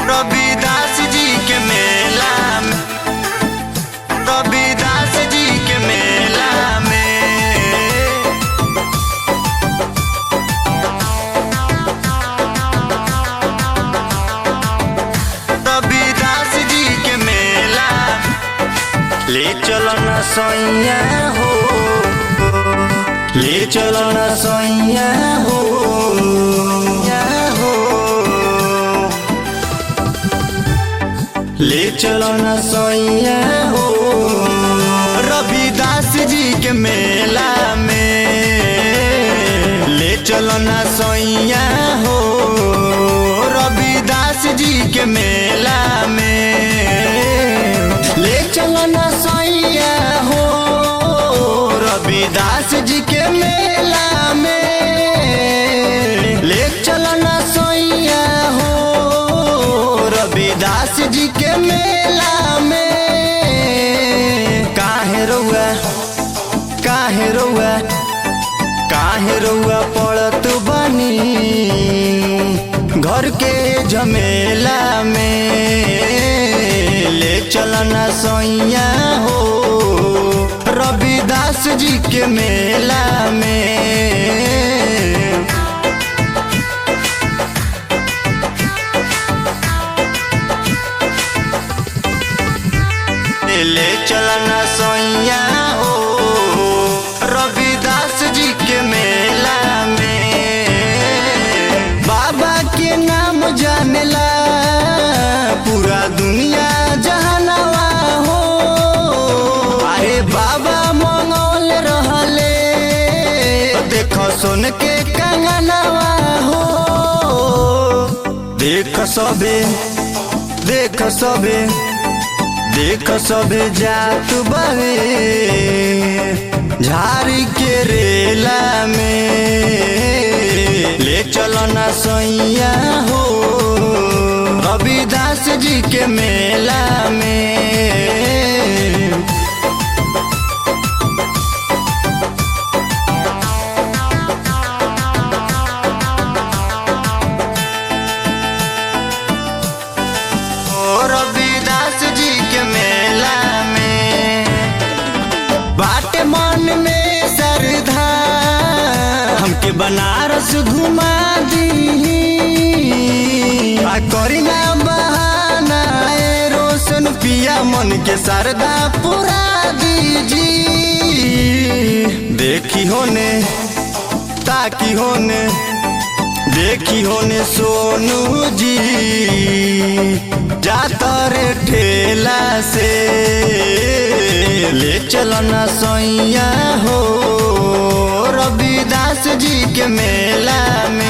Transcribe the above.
रविदास जी के मेला में, रविदास जी के मेला में, रविदास जी के मेला ले चलो न सैया हो, ले चलो न सैया हो, ले चलो न सैया हो रविदास जी के मेला में, ले चलो न सैया हो रविदास जी के मेला में, ले चलो न सैया हो रविदास जी के मेला में, ले चलो न सैया हो रविदास जी के मेला में। काहे रउआ पड़त बानी घर के झमेला में, ले चलना सैया हो रविदास जी के मेला में, ले चलना सैया हो रविदास जी के मेला में। बाबा के नाम जानेला पूरा दुनिया जहानवा हो, अरे बाबा मंगल रहले देखो सोन के कंगनवा हो, देख सबे जात बावे झाड़ी के रेला में, ले चलो न सैया हो रविदास जी के मेला में। रविदास जी के मेला में बाटे मन में श्रद्धा, हमके बनारस घुमा दी करी ना बहाना, रोशन पिया मन के श्रद्धा पूरा दीजी। देखी होने ताकि होने देखी होने सोनू जी जाता रे ठेला से, ले चलो न सैया हो रविदास जी के मेला में।